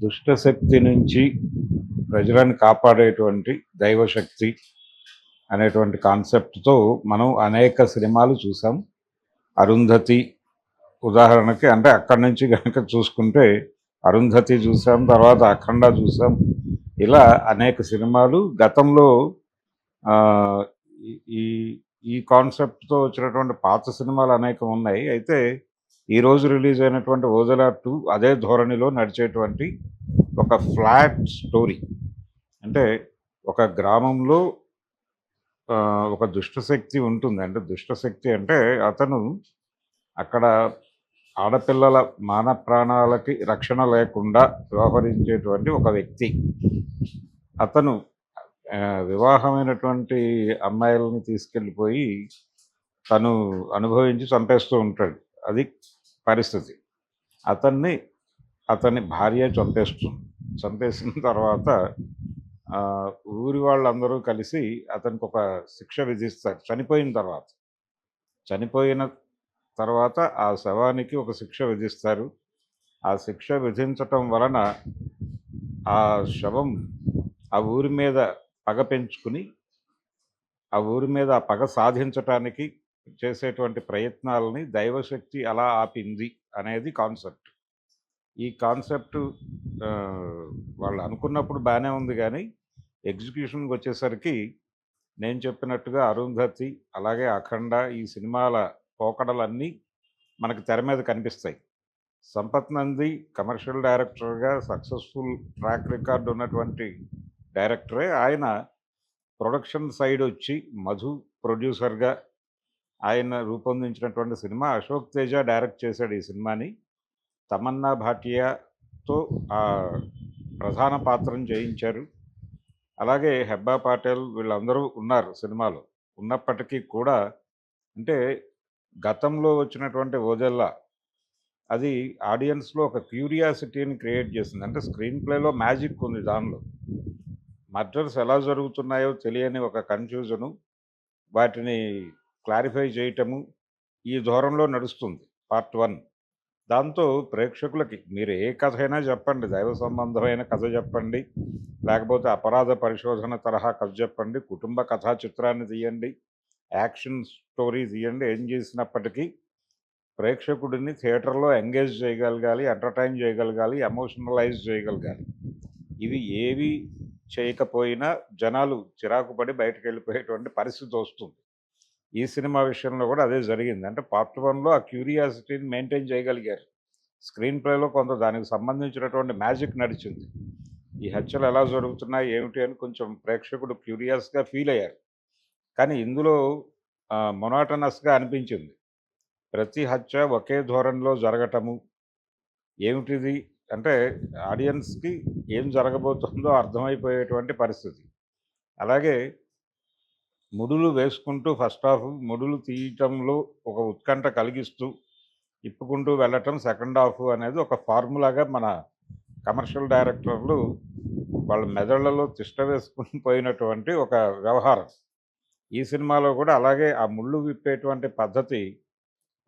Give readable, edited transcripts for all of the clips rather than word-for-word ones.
దుష్టశక్తి నుంచి ప్రజలను కాపాడేటువంటి దైవశక్తి అనేటువంటి కాన్సెప్ట్తో మనం అనేక సినిమాలు చూసాం. అరుంధతి ఉదాహరణకి, అంటే అక్కడి నుంచి కనుక చూసుకుంటే అరుంధతి చూసాం, తర్వాత అఖండ చూసాం. ఇలా అనేక సినిమాలు గతంలో ఆ, ఈ ఈ ఈ కాన్సెప్ట్తో వచ్చినటువంటి పాత సినిమాలు అనేకం ఉన్నాయి. అయితే ఈరోజు రిలీజ్ అయినటువంటి ఓజలా 2 అదే ధోరణిలో నడిచేటువంటి ఒక ఫ్లాట్ స్టోరీ. అంటే ఒక గ్రామంలో ఒక దుష్టశక్తి ఉంటుంది. అంటే దుష్టశక్తి అంటే అతను అక్కడ ఆడపిల్లల మాన ప్రాణాలకి రక్షణ లేకుండా వ్యవహరించేటువంటి ఒక వ్యక్తి. అతను వివాహమైనటువంటి అమ్మాయిలని తీసుకెళ్ళిపోయి తను అనుభవించి చంపేస్తూ ఉంటాడు. అది పరిస్థితి. అతని భార్య చంపేస్తుంది. చంపేసిన తర్వాత ఊరి వాళ్ళందరూ కలిసి అతనికి ఒక శిక్ష విధిస్తారు. చనిపోయిన తర్వాత ఆ శవానికి ఒక శిక్ష విధిస్తారు. ఆ శిక్ష విధించటం వలన ఆ శవం ఆ ఊరి మీద పగ పెంచుకుని ఆ ఊరి మీద ఆ పగ సాధించటానికి చేసేటువంటి ప్రయత్నాలని దైవశక్తి అలా ఆపింది అనేది కాన్సెప్ట్. ఈ కాన్సెప్ట్ వాళ్ళు అనుకున్నప్పుడు బాగానే ఉంది, కానీ ఎగ్జిక్యూషన్కి వచ్చేసరికి నేను చెప్పినట్టుగా అరుంధతి అలాగే అఖండ ఈ సినిమాల పోకడలన్నీ మనకు తెర మీద కనిపిస్తాయి. సంపత్ నంది కమర్షియల్ డైరెక్టర్గా సక్సెస్ఫుల్ ట్రాక్ రికార్డు ఉన్నటువంటి డైరెక్టరే. ఆయన ప్రొడక్షన్ సైడ్ వచ్చి మధు ప్రొడ్యూసర్గా ఆయన రూపొందించినటువంటి సినిమా. అశోక్ తేజ డైరెక్ట్ చేశాడు ఈ సినిమాని. తమన్నా భాటియాతో ఆ ప్రధాన పాత్రను చేయించారు. అలాగే హెబ్బా పాటేల్ వీళ్ళందరూ ఉన్నారు సినిమాలో. ఉన్నప్పటికీ కూడా అంటే గతంలో వచ్చినటువంటి ఓజల్లా అది ఆడియన్స్లో ఒక క్యూరియాసిటీని క్రియేట్ చేసింది. అంటే స్క్రీన్ ప్లేలో మ్యాజిక్ ఉంది. దానిలో మర్డర్స్ ఎలా జరుగుతున్నాయో తెలియని ఒక కన్ఫ్యూజను, వాటిని క్లారిఫై చేయటము ఈ ధోరణిలో నడుస్తుంది పార్ట్ 1. దాంతో ప్రేక్షకులకి మీరు ఏ కథ అయినా చెప్పండి, దైవ సంబంధమైన కథ చెప్పండి, లేకపోతే అపరాధ పరిశోధన తరహా కథ చెప్పండి, కుటుంబ కథా చిత్రాన్ని తీయండి, యాక్షన్ స్టోరీ తీయండి, ఏం చేసినప్పటికీ ప్రేక్షకుడిని థియేటర్లో ఎంగేజ్ చేయగలగాలి, ఎంటర్టైన్ చేయగలగాలి, ఎమోషనలైజ్ చేయగలగాలి. ఇవి ఏవి చేయకపోయినా జనాలు చిరాకు పడి బయటకు వెళ్ళిపోయేటువంటి పరిస్థితి వస్తుంది. ఈ సినిమా విషయంలో కూడా అదే జరిగింది. అంటే పార్ట్ 1లో ఆ క్యూరియాసిటీని మెయింటైన్ చేయగలిగారు. స్క్రీన్ ప్లేలో కొంత దానికి సంబంధించినటువంటి మ్యాజిక్ నడిచింది. ఈ హత్యలు ఎలా జరుగుతున్నాయి ఏమిటి అని కొంచెం ప్రేక్షకుడు క్యూరియస్గా ఫీల్ అయ్యారు. కానీ ఇందులో మొనాటనస్గా అనిపించింది. ప్రతి హత్య ఒకే ధోరణిలో జరగటము ఏమిటిది అంటే ఆడియన్స్కి ఏం జరగబోతుందో అర్థమైపోయేటువంటి పరిస్థితి. అలాగే ముడులు వేసుకుంటూ ఫస్ట్ హాఫ్ ముడులు తీయటంలో ఒక ఉత్కంఠ కలిగిస్తూ ఇప్పుకుంటూ వెళ్ళటం సెకండ్ హాఫ్ అనేది ఒక ఫార్ములాగా మన కమర్షియల్ డైరెక్టర్లు వాళ్ళ మెదళ్లలో తిష్ట వేసుకుని పోయినటువంటి ఒక వ్యవహారం. ఈ సినిమాలో కూడా అలాగే ఆ ముళ్ళు విప్పేటువంటి పద్ధతి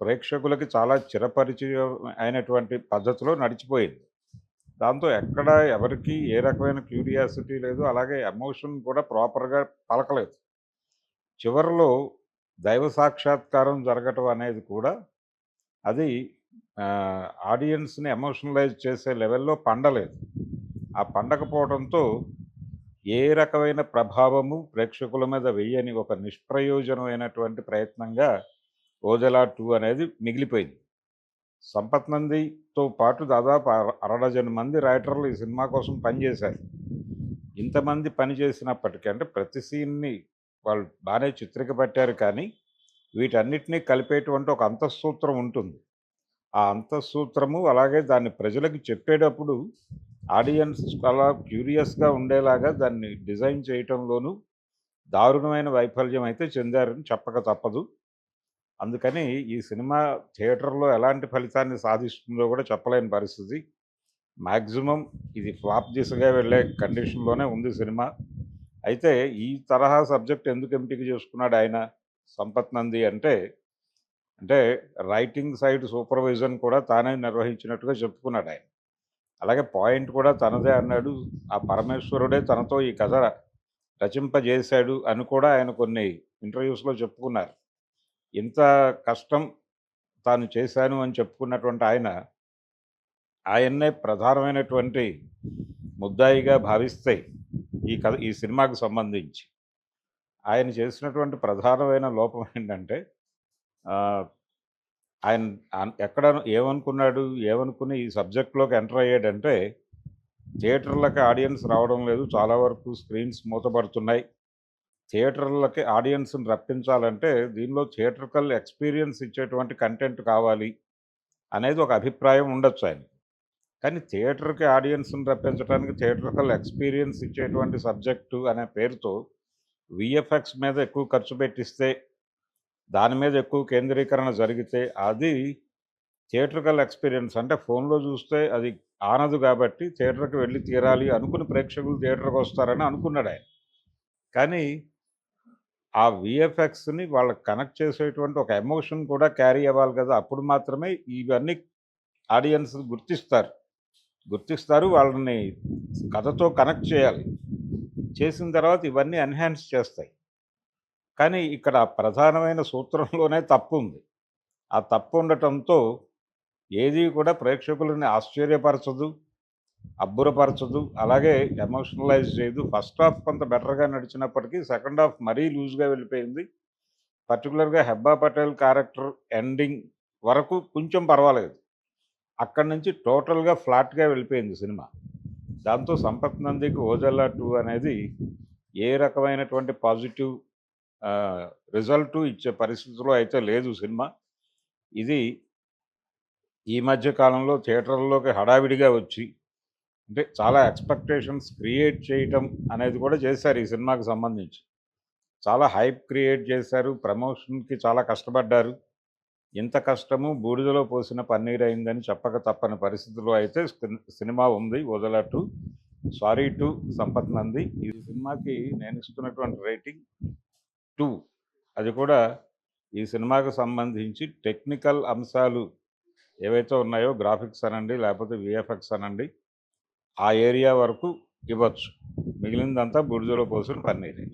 ప్రేక్షకులకి చాలా చిరపరిచయం అయినటువంటి పద్ధతిలో నడిచిపోయింది. దాంతో ఎక్కడ ఎవరికి ఏ రకమైన క్యూరియాసిటీ లేదు, అలాగే ఎమోషన్ కూడా ప్రాపర్గా పలకలేదు. చివరిలో దైవ సాక్షాత్కారం జరగటం అనేది కూడా అది ఆడియన్స్ని ఎమోషనలైజ్ చేసే లెవెల్లో పండలేదు. ఆ పండకపోవడంతో ఏ రకమైన ప్రభావము ప్రేక్షకుల మీద వెయ్యని ఒక నిష్ప్రయోజనమైనటువంటి ప్రయత్నంగా ఓజలా 2 అనేది మిగిలిపోయింది. సంపత్ నందితో పాటు దాదాపు అరడజన్ మంది రైటర్లు ఈ సినిమా కోసం పనిచేశారు. ఇంతమంది పనిచేసినప్పటికీ అంటే ప్రతి సీన్ని వాళ్ళు బాగానే చిత్రీకరించారు, కానీ వీటన్నిటినీ కలిపేటువంటి ఒక అంతఃసూత్రం ఉంటుంది. ఆ అంతఃసూత్రము అలాగే దాన్ని ప్రజలకు చెప్పేటప్పుడు ఆడియన్స్ చాలా క్యూరియస్గా ఉండేలాగా దాన్ని డిజైన్ చేయటంలోనూ దారుణమైన వైఫల్యం అయితే చెందారని చెప్పక తప్పదు. అందుకని ఈ సినిమా థియేటర్లో ఎలాంటి ఫలితాన్ని సాధిస్తుందో కూడా చెప్పలేని పరిస్థితి. మ్యాక్సిమం ఇది ఫ్లాప్ దిశగా వెళ్ళే కండిషన్లోనే ఉంది సినిమా. అయితే ఈ తరహా సబ్జెక్ట్ ఎందుకు ఎంపిక చేసుకున్నాడు ఆయన సంపత్ నంది అంటే రైటింగ్ సైడ్ సూపర్విజన్ కూడా తానే నిర్వహించినట్టుగా చెప్పుకున్నాడు ఆయన. అలాగే పాయింట్ కూడా తనదే అన్నాడు. ఆ పరమేశ్వరుడే తనతో ఈ కథ రచింపజేశాడు అని కూడా ఆయన కొన్ని ఇంటర్వ్యూస్‌లో చెప్పుకున్నారు. ఇంత కష్టం తాను చేశాను అని చెప్పుకున్నటువంటి ఆయన్నే ప్రధానమైనటువంటి ముద్దాయిగా భావిస్తే ఈ సినిమాకు సంబంధించి ఆయన చేసినటువంటి ప్రధానమైన లోపం ఏంటంటే ఆహ్, ఆయన ఎక్కడ ఏమనుకుని ఈ సబ్జెక్ట్‌లోకి ఎంటర్ అయ్యాడంటే, థియేటర్‌లకి ఆడియన్స్ రావడం లేదు. చాలా వరకు స్క్రీన్స్ మూతపడుతున్నాయి. థియేటర్‌లకి ఆడియన్స్‌ని రప్పించాలంటే దీనిలో థియేట్రికల్ ఎక్స్‌పీరియన్స్ ఇచ్చేటువంటి కంటెంట్ కావాలి అనేది ఒక అభిప్రాయం ఉండొచ్చు ఆయనకి. కానీ థియేటర్‌కి ఆడియన్స్‌ని రప్పించడానికి థియేట్రికల్ ఎక్స్‌పీరియన్స్ ఇచ్చేటువంటి సబ్జెక్టు అనే పేరుతో వీఎఫ్ఎక్స్ మీద ఎక్కువ ఖర్చు పెట్టిస్తే, దాని మీద ఎక్కువ కేంద్రీకరణ జరిగితే అది థియేట్రికల్ ఎక్స్‌పీరియన్స్ అంటే ఫోన్‌లో చూస్తే అది ఆనదు కాబట్టి థియేటర్‌కి వెళ్లి తీరాలి అనుకుని ప్రేక్షకులు థియేటర్‌కొస్తారని అనుకున్నాడాయన. కానీ ఆ వీఎఫ్ఎక్స్‌ని వాళ్ళకి కనెక్ట్ చేసేటువంటి ఒక ఎమోషన్ కూడా క్యారీ అవ్వాలి కదా! అప్పుడు మాత్రమే ఇవన్నీ ఆడియన్స్ గుర్తిస్తారు. వాళ్ళని కథతో కనెక్ట్ చేయాలి. చేసిన తర్వాత ఇవన్నీ ఎన్హాన్స్ చేస్తాయి. కానీ ఇక్కడ ప్రధానమైన సూత్రంలోనే తప్పుంది. ఆ తప్పు ఉండటంతో ఏది కూడా ప్రేక్షకులని ఆశ్చర్యపరచదు, అబ్బురపరచదు, అలాగే ఎమోషనలైజ్ చేయదు. ఫస్ట్ హాఫ్ కొంత బెటర్‌గా నడిచినప్పటికీ సెకండ్ హాఫ్ మరీ లూజ్‌గా వెళ్ళిపోయింది. పర్టిక్యులర్‌గా 'హెబ్బా పటేల్' క్యారెక్టర్ ఎండింగ్ వరకు కొంచెం పర్వాలేదు. అక్కడి నుంచి టోటల్‌గా ఫ్లాట్‌గా వెళ్ళిపోయింది సినిమా. దాంతో 'సంపత్ నందికి ఓజల్లా 2' అనేది ఏ రకమైనటువంటి పాజిటివ్ ఆహ్, రిజల్టు ఇచ్చే పరిస్థితిలో అయితే లేదు సినిమా. ఇది ఈ మధ్య కాలంలో థియేటర్‌లోకి హడావిడిగా వచ్చి, అంటే చాలా ఎక్స్‌పెక్టేషన్స్ క్రియేట్ చేయటం అనేది కూడా చేశారు ఈ సినిమాకి సంబంధించి. చాలా హైప్ క్రియేట్ చేశారు. ప్రమోషన్‌కి చాలా కష్టపడ్డారు. ఇంత కష్టము బూడిదలో పోసిన పన్నీరయిందని చెప్పక తప్పని పరిస్థితిలో అయితే సినిమా ఉంది 'ఓజలా 2'. Sorry to Sampath Nandi. ఈ సినిమాకి నేనిస్తున్నటువంటి రేటింగ్ 2. అది కూడా ఈ సినిమాకు సంబంధించి టెక్నికల్ అంశాలు ఏవైతే ఉన్నాయో గ్రాఫిక్స్ అనండి, లేకపోతే వీఎఫ్ఎక్స్ అనండి, ఆ ఏరియా వరకు ఇవ్వచ్చు. మిగిలినదంతా బూడిదలో పోసిన పన్నీరే.